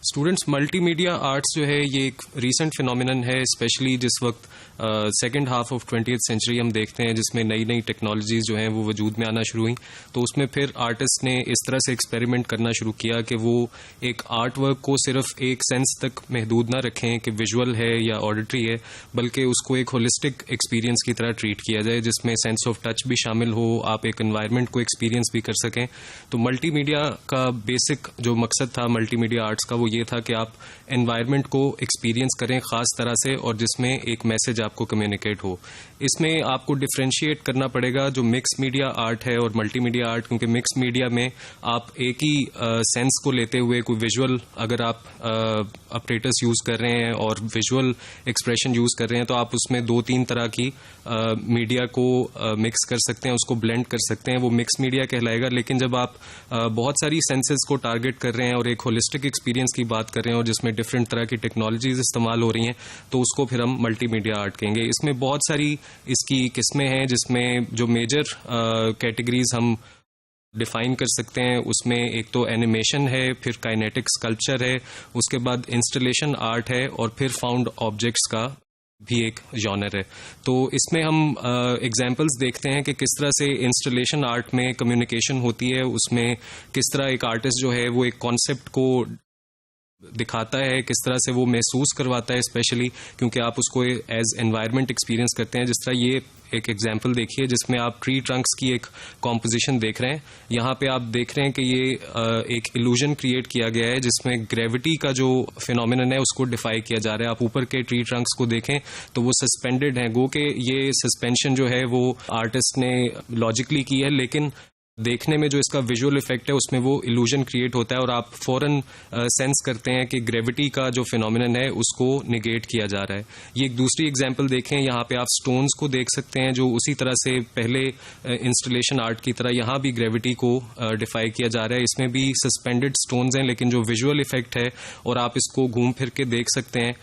Students, multimedia arts जो है ये एक रीसेंट फिनोमिनन है, स्पेशली जिस वक्त second half of 20th century हम देखते हैं जिसमें नई नई टेक्नोलॉजीज जो हैं वो वजूद में आना शुरू हुई। तो उसमें फिर आर्टिस्ट ने इस तरह से एक्सपेरिमेंट करना शुरू किया कि वो एक आर्ट वर्क को सिर्फ एक सेंस तक महदूद ना रखें कि विजुअल है या ऑडिटरी है, बल्कि उसको एक होलिस्टिक एक्सपीरियंस की तरह ट्रीट किया जाए जिसमें सेंस ऑफ टच भी शामिल हो, आप एक एनवायरनमेंट को एक्सपीरियंस भी कर सकें। तो मल्टीमीडिया का बेसिक जो मकसद था मल्टीमीडिया आर्ट्स का वो ये था कि आप एनवायरनमेंट को एक्सपीरियंस करें खास तरह से, और जिसमें एक मैसेज आपको कम्युनिकेट हो। इसमें आपको डिफरेंशिएट करना पड़ेगा जो मिक्स मीडिया आर्ट है और मल्टीमीडिया आर्ट, क्योंकि मिक्स मीडिया में आप एक ही सेंस को लेते हुए कोई विजुअल अगर आप ऑपरेटर्स यूज कर रहे हैं और विजुअल एक्सप्रेशन यूज कर रहे हैं तो आप उसमें 2-3 तरह की मीडिया को मिक्स कर सकते हैं, उसको ब्लेंड कर सकते हैं, वो मिक्स मीडिया कहलाएगा। लेकिन जब आप बहुत सारी सेंसेस को टारगेट कर रहे हैं और एक होलिस्टिक एक्सपीरियंस की बात कर रहे हैं और जिसमें डिफरेंट तरह की टेक्नोलॉजीज इस्तेमाल हो रही हैं तो उसको फिर हम मल्टीमीडिया आर्ट कहेंगे। इसमें बहुत सारी इसकी किस्में हैं, जिसमें जो मेजर कैटेगरीज हम डिफाइन कर सकते हैं उसमें एक तो एनिमेशन है, फिर काइनेटिक स्कल्पचर है, उसके बाद इंस्टॉलेशन आर्ट है और फिर फाउंड ऑब्जेक्ट्स का भी एक जॉनर है। तो इसमें हम एग्जांपल्स देखते हैं कि किस तरह से इंस्टॉलेशन आर्ट में कम्युनिकेशन होती है, उसमें किस तरह एक आर्टिस्ट जो है वो एक कॉन्सेप्ट को दिखाता है, किस तरह से वो महसूस करवाता है, स्पेशली क्योंकि आप उसको एज एनवायरनमेंट एक्सपीरियंस करते हैं। जिस तरह ये एक एग्जाम्पल देखिए जिसमें आप ट्री ट्रंक्स की एक कॉम्पोजिशन देख रहे हैं। यहाँ पे आप देख रहे हैं कि ये एक इल्यूजन क्रिएट किया गया है जिसमें ग्रेविटी का जो फिनोमिनन है उसको डिफाई किया जा रहा है। आप ऊपर के ट्री ट्रंक्स को देखें तो वो सस्पेंडेड हैं, गो के ये सस्पेंशन जो है वो आर्टिस्ट ने लॉजिकली की है, लेकिन देखने में जो इसका विजुअल इफेक्ट है उसमें वो इल्यूजन क्रिएट होता है और आप फौरन सेंस करते हैं कि ग्रेविटी का जो फिनोमिनन है उसको निगेट किया जा रहा है। ये एक दूसरी एग्जांपल देखें, यहाँ पे आप स्टोन्स को देख सकते हैं जो उसी तरह से पहले इंस्टॉलेशन आर्ट की तरह यहाँ भी ग्रेविटी को डिफाई किया जा रहा है। इसमें भी सस्पेंडेड स्टोन्स हैं, लेकिन जो विजुअल इफेक्ट है और आप इसको घूम फिर के देख सकते हैं,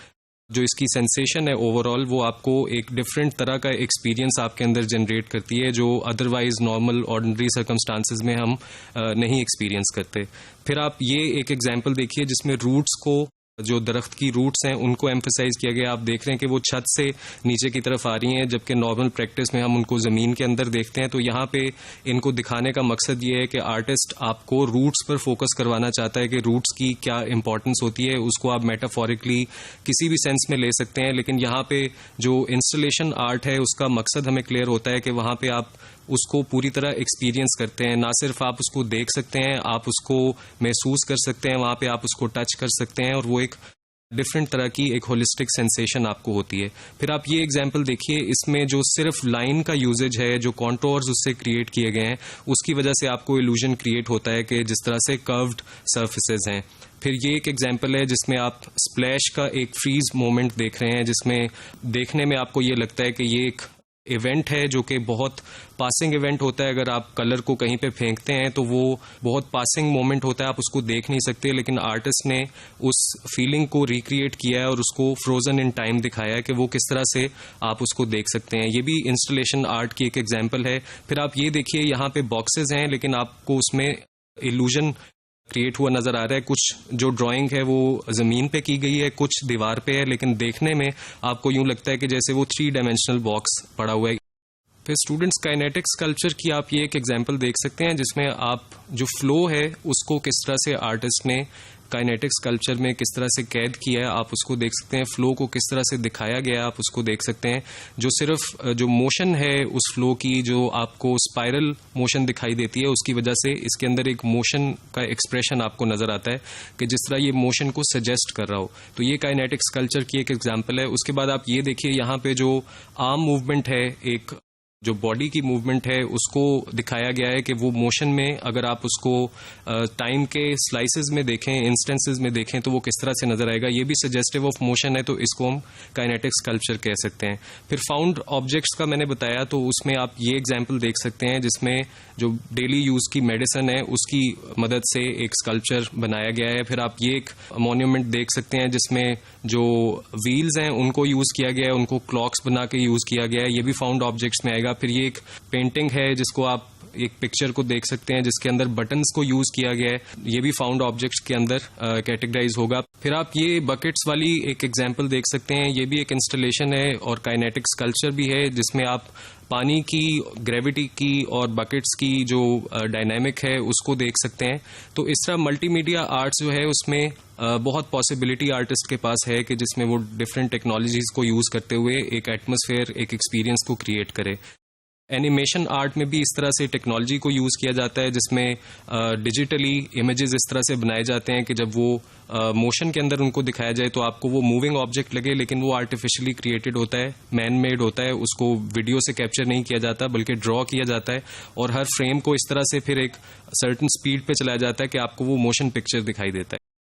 जो इसकी सेंसेशन है ओवरऑल वो आपको एक डिफरेंट तरह का एक्सपीरियंस आपके अंदर जनरेट करती है जो अदरवाइज नॉर्मल ऑर्डिनरी सर्कमस्टांसेस में हम नहीं एक्सपीरियंस करते। फिर आप ये एक एग्जांपल देखिए जिसमें रूट्स को, जो दरख्त की रूट्स हैं उनको एम्फसाइज किया गया। आप देख रहे हैं कि वो छत से नीचे की तरफ आ रही हैं, जबकि नॉर्मल प्रैक्टिस में हम उनको ज़मीन के अंदर देखते हैं। तो यहाँ पे इनको दिखाने का मकसद ये है कि आर्टिस्ट आपको रूट्स पर फोकस करवाना चाहता है कि रूट्स की क्या इंपॉर्टेंस होती है। उसको आप मेटाफोरिकली किसी भी सेंस में ले सकते हैं, लेकिन यहाँ पे जो इंस्टॉलेशन आर्ट है उसका मकसद हमें क्लियर होता है कि वहाँ पे आप उसको पूरी तरह एक्सपीरियंस करते हैं। ना सिर्फ आप उसको देख सकते हैं, आप उसको महसूस कर सकते हैं, वहाँ पे आप उसको टच कर सकते हैं और वो एक डिफरेंट तरह की एक होलिस्टिक सेंसेशन आपको होती है। फिर आप ये एग्जांपल देखिए, इसमें जो सिर्फ लाइन का यूजेज है, जो कॉन्टोर्स उससे क्रिएट किए गए हैं, उसकी वजह से आपको इल्यूजन क्रिएट होता है कि जिस तरह से कर्व्ड सर्फेसेज हैं। फिर ये एक एग्जांपल है जिसमें आप स्प्लैश का एक फ्रीज मोमेंट देख रहे हैं, जिसमें देखने में आपको ये लगता है कि ये एक इवेंट है जो कि बहुत पासिंग इवेंट होता है। अगर आप कलर को कहीं पे फेंकते हैं तो वो बहुत पासिंग मोमेंट होता है, आप उसको देख नहीं सकते, लेकिन आर्टिस्ट ने उस फीलिंग को रिक्रिएट किया है और उसको फ्रोजन इन टाइम दिखाया है कि वो किस तरह से आप उसको देख सकते हैं। ये भी इंस्टॉलेशन आर्ट की एक एग्जांपल है। फिर आप ये देखिए, यहाँ पे बॉक्सेस हैं लेकिन आपको उसमें इल्यूजन क्रिएट हुआ नजर आ रहा है। कुछ जो ड्राइंग है वो जमीन पे की गई है, कुछ दीवार पे है, लेकिन देखने में आपको यूं लगता है कि जैसे वो 3 डायमेंशनल बॉक्स पड़ा हुआ है। फिर स्टूडेंट्स, काइनेटिक स्कल्पचर की आप ये एक एग्जांपल देख सकते हैं जिसमें आप जो फ्लो है उसको किस तरह से आर्टिस्ट ने काइनेटिक स्कल्पचर में किस तरह से कैद किया है, आप उसको देख सकते हैं। फ्लो को किस तरह से दिखाया गया है आप उसको देख सकते हैं। जो सिर्फ जो मोशन है उस फ्लो की, जो आपको स्पाइरल मोशन दिखाई देती है, उसकी वजह से इसके अंदर एक मोशन का एक्सप्रेशन आपको नजर आता है कि जिस तरह ये मोशन को सजेस्ट कर रहा हो। तो ये काइनेटिक स्कल्पचर की एक एग्जाम्पल है। उसके बाद आप ये देखिए, यहाँ पे जो आर्म मूवमेंट है, एक जो बॉडी की मूवमेंट है उसको दिखाया गया है कि वो मोशन में अगर आप उसको टाइम के स्लाइसेस में देखें, इंस्टेंसेस में देखें तो वो किस तरह से नजर आएगा। ये भी सजेस्टिव ऑफ मोशन है, तो इसको हम काइनेटिक स्कल्पचर कह सकते हैं। फिर फाउंड ऑब्जेक्ट्स का मैंने बताया, तो उसमें आप ये एग्जांपल देख सकते हैं जिसमें जो डेली यूज की मेडिसिन है उसकी मदद से एक स्कल्पचर बनाया गया है। फिर आप ये एक मॉन्यूमेंट देख सकते हैं जिसमें जो व्हील्स हैं उनको यूज किया गया है, उनको क्लॉक्स बना के यूज किया गया है, ये भी फाउंड ऑब्जेक्ट्स में आएगा। फिर ये एक पेंटिंग है जिसको आप एक पिक्चर को देख सकते हैं जिसके अंदर बटन्स को यूज किया गया है, ये भी फाउंड ऑब्जेक्ट्स के अंदर कैटेगराइज होगा। फिर आप ये बकेट्स वाली एक एग्जांपल देख सकते हैं, ये भी एक इंस्टॉलेशन है और काइनेटिक स्कल्पचर भी है जिसमें आप पानी की, ग्रेविटी की और बकेट्स की जो डायनामिक है उसको देख सकते हैं। तो इस तरह मल्टीमीडिया आर्ट्स जो है उसमें बहुत पॉसिबिलिटी आर्टिस्ट के पास है कि जिसमें वो डिफरेंट टेक्नोलॉजीज को यूज करते हुए एक एटमॉस्फेयर, एक एक्सपीरियंस को क्रिएट करे। एनिमेशन आर्ट में भी इस तरह से टेक्नोलॉजी को यूज किया जाता है जिसमें डिजिटली इमेजेस इस तरह से बनाए जाते हैं कि जब वो मोशन के अंदर उनको दिखाया जाए तो आपको वो मूविंग ऑब्जेक्ट लगे, लेकिन वो आर्टिफिशियली क्रिएटेड होता है, मैन मेड होता है, उसको वीडियो से कैप्चर नहीं किया जाता बल्कि ड्रॉ किया जाता है और हर फ्रेम को इस तरह से फिर एक सर्टेन स्पीड पे चलाया जाता है कि आपको वो मोशन पिक्चर दिखाई देता है।